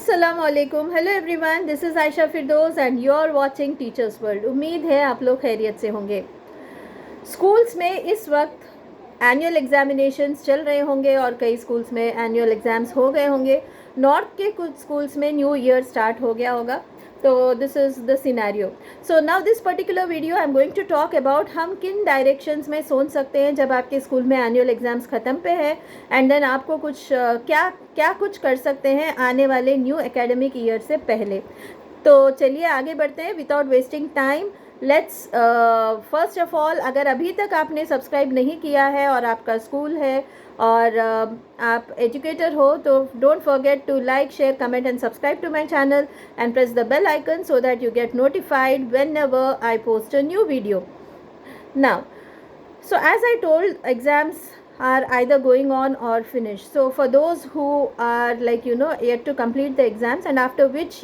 अस्सलाम वालेकुम, hello everyone, this is Ayesha Firdaus and you are watching teachers world. उम्मीद है आप लोग खैरियत से होंगे। स्कूल्स में इस वक्त एनुअल एग्जामिनेशंस चल रहे होंगे और कई स्कूल्स में एनुअल एग्ज़ाम्स हो गए होंगे। नॉर्थ के कुछ स्कूल्स में न्यू ईयर स्टार्ट हो गया होगा। तो this is the scenario. So now this particular video I am going to talk about हम किन डायरेक्शंस में सोच सकते हैं जब आपके स्कूल में एनुअल एग्ज़ाम्स ख़त्म पे है एंड देन आपको कुछ क्या कुछ कर सकते हैं आने वाले न्यू एकेडमिक ईयर से पहले। तो चलिए आगे बढ़ते हैं without wasting time. Let's first of all, अगर अभी तक आपने सब्सक्राइब नहीं किया है और आपका स्कूल है और आप एजुकेटर हो तो don't forget to like, share, comment and subscribe to my channel and press the bell icon so that you get notified whenever I post a new video. Now, so as I told, exams are either going on or finished. So for those who are yet to complete the exams, and after which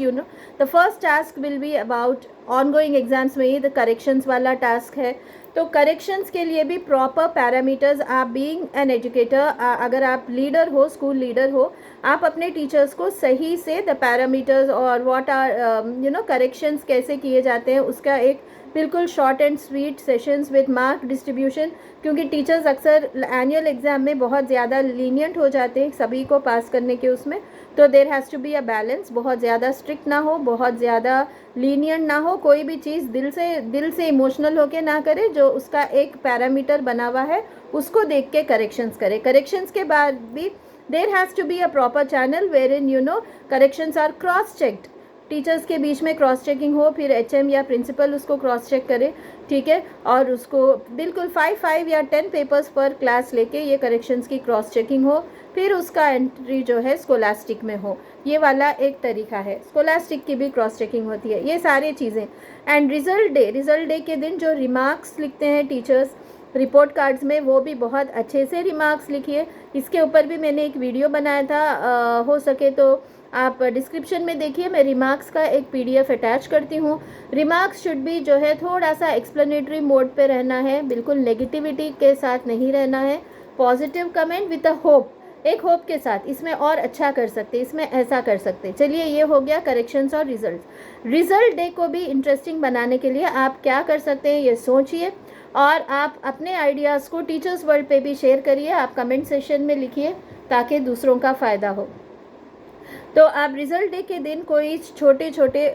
the first task will be about ongoing exams में ही the corrections वाला task है। तो corrections के लिए भी proper parameters, आप being an educator, अगर आप leader हो, school leader हो, आप अपने teachers को सही से the parameters और what are corrections कैसे किए जाते हैं उसका एक बिल्कुल short and sweet sessions with mark distribution, क्योंकि टीचर्स अक्सर एनुअल एग्ज़ाम में बहुत ज़्यादा लीनियंट हो जाते हैं सभी को पास करने के उसमें। तो there has to be a balance, बहुत ज़्यादा स्ट्रिक्ट ना हो, बहुत ज़्यादा लीनियंट ना हो, कोई भी चीज़ दिल से इमोशनल होके ना करे, जो उसका एक पैरामीटर बना हुआ है उसको देख के करेक्शंस करे। करेक्शंस के बाद भी there has to be a proper channel wherein corrections are cross checked, teachers के बीच में क्रॉस चेकिंग हो, फिर एचएम या प्रिंसिपल उसको क्रॉस चेक करे, ठीक है, और उसको बिल्कुल 5 या 10 पेपर्स पर क्लास लेके ये करेक्शंस की क्रॉस चेकिंग हो, फिर उसका एंट्री जो है स्कोलास्टिक में हो। ये वाला एक तरीका है। स्कोलास्टिक की भी क्रॉस चेकिंग होती है, ये सारी चीज़ें। एंड रिज़ल्ट डे के दिन जो रिमार्क्स लिखते हैं टीचर्स रिपोर्ट कार्ड्स में, वो भी बहुत अच्छे से रिमार्क्स लिखिए। इसके ऊपर भी मैंने एक वीडियो बनाया था, हो सके तो आप डिस्क्रिप्शन में देखिए, मैं रिमार्क्स का एक पीडीएफ अटैच करती हूँ। रिमार्क्स शुड भी जो है थोड़ा सा एक्सप्लेनेटरी मोड पे रहना है, बिल्कुल नेगेटिविटी के साथ नहीं रहना है। Positive comment with a hope, एक होप के साथ, इसमें और अच्छा कर सकते, इसमें ऐसा कर सकते। चलिए, ये हो गया करेक्शंस और रिजल्ट डे को भी इंटरेस्टिंग बनाने के लिए आप क्या कर सकते हैं ये सोचिए, और आप अपने आइडियाज़ को टीचर्स वर्ल्ड पे भी शेयर करिए, आप कमेंट सेशन में लिखिए ताकि दूसरों का फ़ायदा हो। तो आप रिज़ल्ट डे के दिन कोई छोटे छोटे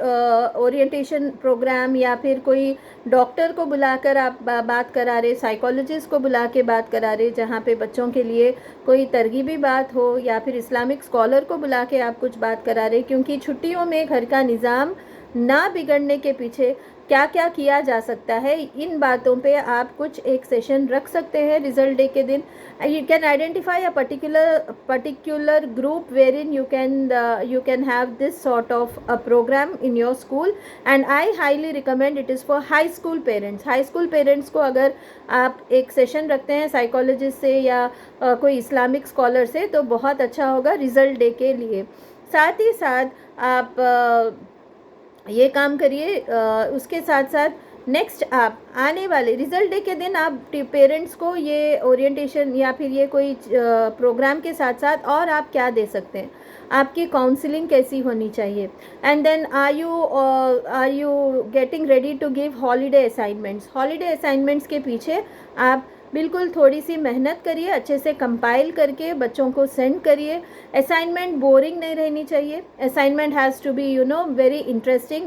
ओरिएंटेशन प्रोग्राम या फिर कोई डॉक्टर को बुलाकर आप बात करा रहे, साइकोलॉजिस्ट को बुला के बात करा रहे, जहाँ पे बच्चों के लिए कोई तरगीबी बात हो, या फिर इस्लामिक स्कॉलर को बुला के आप कुछ बात करा रहे, क्योंकि छुट्टियों में घर का निज़ाम ना बिगड़ने के पीछे क्या क्या किया जा सकता है, इन बातों पे आप कुछ एक सेशन रख सकते हैं रिज़ल्ट डे के दिन। You can identify a particular group wherein you can have this sort of a programme in your school, and I highly recommend it is for high school parents. High school parents को अगर आप एक session रखते हैं psychologist से या कोई Islamic scholar से, तो बहुत अच्छा होगा रिज़ल्ट डे के लिए। साथ ही साथ आप ये काम करिए। उसके साथ साथ नेक्स्ट आप आने वाले रिज़ल्ट डे के दिन आप पेरेंट्स को ये ओरिएंटेशन या फिर ये कोई प्रोग्राम के साथ साथ और आप क्या दे सकते हैं, आपकी काउंसलिंग कैसी होनी चाहिए, and then are you getting ready to give holiday assignments. Holiday assignments के पीछे आप बिल्कुल थोड़ी सी मेहनत करिए, अच्छे से कंपाइल करके बच्चों को सेंड करिए। असाइनमेंट बोरिंग नहीं रहनी चाहिए, assignment has to be very interesting.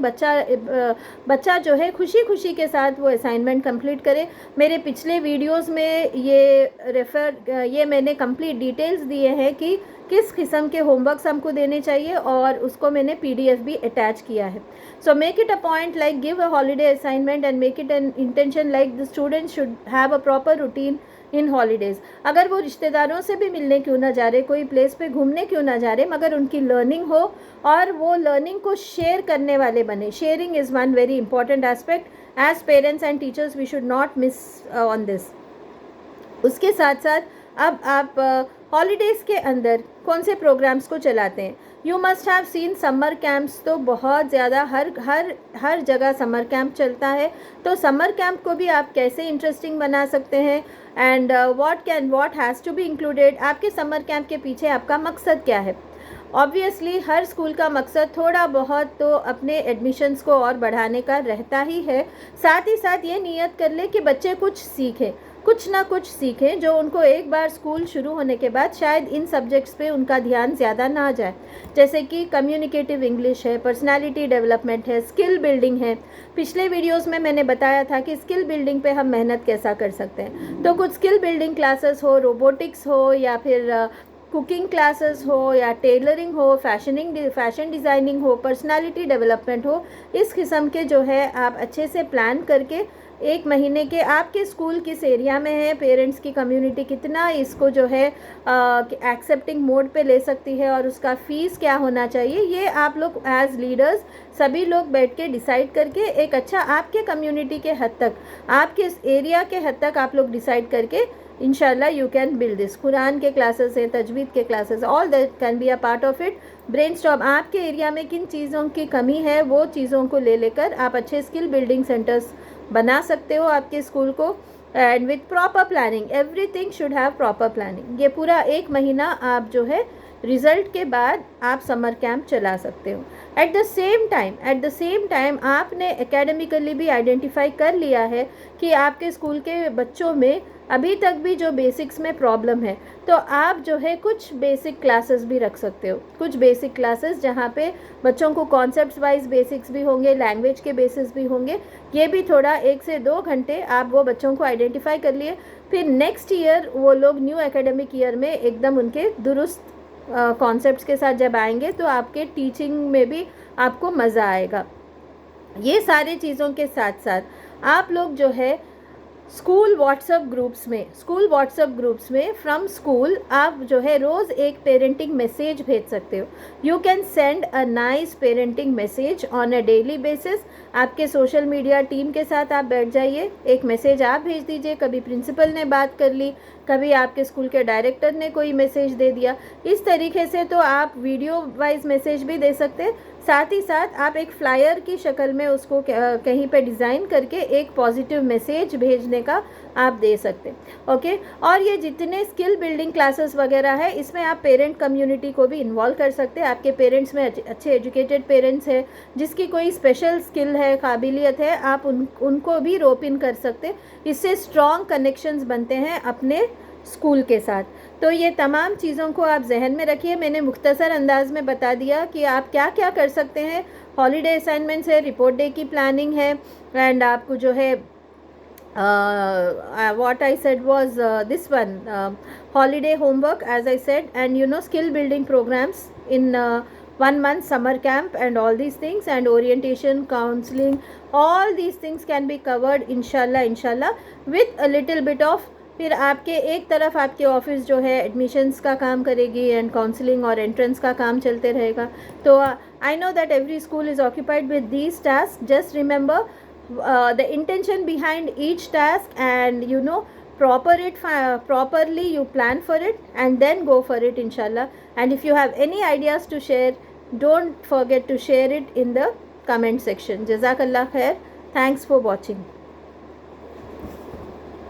बच्चा जो है खुशी खुशी के साथ वो असाइनमेंट कंप्लीट करे। मेरे पिछले वीडियोस में ये मैंने कंप्लीट डिटेल्स दिए हैं कि किस किस्म के होमवर्क्स हमको देने चाहिए, और उसको मैंने पीडीएफ भी अटैच किया है। So make it a point like give a holiday assignment and make it an intention like the students should have a proper routine in holidays. अगर वो रिश्तेदारों से भी मिलने क्यों ना जा रहे, कोई प्लेस पे घूमने क्यों ना जा रहे, मगर उनकी लर्निंग हो और वो लर्निंग को शेयर करने वाले बने। Sharing is one very important aspect. As parents and teachers we should not miss on this. उसके साथ साथ अब आप हॉलीडेज़ के अंदर कौन से प्रोग्राम्स को चलाते हैं। You must have seen summer camps, तो बहुत ज़्यादा हर जगह समर कैंप चलता है। तो समर कैंप को भी आप कैसे इंटरेस्टिंग बना सकते हैं, and what has to be included, आपके समर कैंप के पीछे आपका मकसद क्या है। ऑब्वियसली हर स्कूल का मकसद थोड़ा बहुत तो अपने एडमिशन्स को और बढ़ाने का रहता ही है, साथ ही साथ ये नियत कर ले कि बच्चे कुछ सीखें, कुछ ना कुछ सीखें जो उनको एक बार स्कूल शुरू होने के बाद शायद इन सब्जेक्ट्स पे उनका ध्यान ज़्यादा ना जाए, जैसे कि कम्युनिकेटिव इंग्लिश है, पर्सनालिटी डेवलपमेंट है, स्किल बिल्डिंग है। पिछले वीडियोस में मैंने बताया था कि स्किल बिल्डिंग पे हम मेहनत कैसा कर सकते हैं, तो कुछ स्किल बिल्डिंग क्लासेस हो, रोबोटिक्स हो, या फिर कुकिंग क्लासेस हो, या टेलरिंग हो, फैशन डिज़ाइनिंग हो, पर्सनालिटी डेवलपमेंट हो, इस किस्म के जो है आप अच्छे से प्लान करके 1 महीने के आपके स्कूल किस एरिया में है, पेरेंट्स की कम्युनिटी कितना इसको जो है एक्सेप्टिंग मोड पे ले सकती है, और उसका फ़ीस क्या होना चाहिए, ये आप लोग एज लीडर्स सभी लोग बैठ के डिसाइड करके एक अच्छा आपके कम्युनिटी के हद तक, आपके एरिया के हद तक आप लोग डिसाइड करके इंशाल्लाह you can build this. Quran के क्लासेस हैं, तजवीद के classes, all that can be a part of it. Brainstorm, आपके एरिया में किन चीज़ों की कमी है वो चीज़ों को ले लेकर आप अच्छे स्किल बिल्डिंग सेंटर्स बना सकते हो आपके स्कूल को, and with proper planning, everything should have proper planning. ये पूरा 1 महीना आप जो है रिज़ल्ट के बाद आप समर कैंप चला सकते हो। एट द सेम टाइम आपने एकेडमिकली भी आइडेंटिफाई कर लिया है कि आपके स्कूल के बच्चों में अभी तक भी जो बेसिक्स में प्रॉब्लम है, तो आप जो है कुछ बेसिक क्लासेस भी रख सकते हो, कुछ बेसिक क्लासेस जहाँ पे बच्चों को कॉन्सेप्ट्स वाइज बेसिक्स भी होंगे, लैंग्वेज के बेसिस भी होंगे। ये भी थोड़ा 1 से 2 घंटे आप वो बच्चों को आइडेंटिफाई कर लिए, फिर नेक्स्ट ईयर वो लोग न्यू एकेडमिक ईयर में एकदम उनके दुरुस्त कॉन्सेप्ट्स के साथ जब आएंगे तो आपके टीचिंग में भी आपको मज़ा आएगा। ये सारी चीज़ों के साथ साथ आप लोग जो है स्कूल व्हाट्सएप ग्रुप्स में फ्रॉम स्कूल आप जो है रोज़ एक पेरेंटिंग मैसेज भेज सकते हो। You can send a nice parenting message on a daily basis. आपके सोशल मीडिया टीम के साथ आप बैठ जाइए, एक मैसेज आप भेज दीजिए, कभी प्रिंसिपल ने बात कर ली, कभी आपके स्कूल के डायरेक्टर ने कोई मैसेज दे दिया, इस तरीके से तो आप वीडियो वाइज मैसेज भी दे सकते हैं। साथ ही साथ आप एक फ्लायर की शक्ल में उसको कहीं पे डिज़ाइन करके एक पॉजिटिव मैसेज भेजने का आप दे सकते हैं। ओके, और ये जितने स्किल बिल्डिंग क्लासेस वगैरह है इसमें आप पेरेंट कम्युनिटी को भी इन्वॉल्व कर सकते हैं। आपके पेरेंट्स में अच्छे एजुकेटेड पेरेंट्स हैं, जिसकी कोई स्पेशल स्किल है, काबिलियत है, आप उनको भी रोप इन कर सकते हैं। इससे स्ट्रॉन्ग कनेक्शंस बनते हैं अपने स्कूल के साथ। तो ये तमाम चीज़ों को आप जहन में रखिए। मैंने मुख्तसर अंदाज में बता दिया कि आप क्या क्या कर सकते हैं। हॉलीडे असाइनमेंट्स है, रिपोर्ट डे की प्लानिंग है, एंड आपको जो है what I said was this one, holiday homework as I said, and you know skill building programs in 1 month summer camp and all these things, and orientation, counseling, all these things can be covered inshallah with a little bit of, फिर आपके एक तरफ आपके office जो है admissions का काम करेगी एंड काउंसलिंग और एंट्रेंस का काम चलते रहेगा। तो I know that every school is occupied with these task. Just remember the intention behind each task, and you know properly you plan for it and then go for it inshallah. And if you have any ideas to share, don't forget to share it in the comment section. Jazakallah khair. Thanks for watching.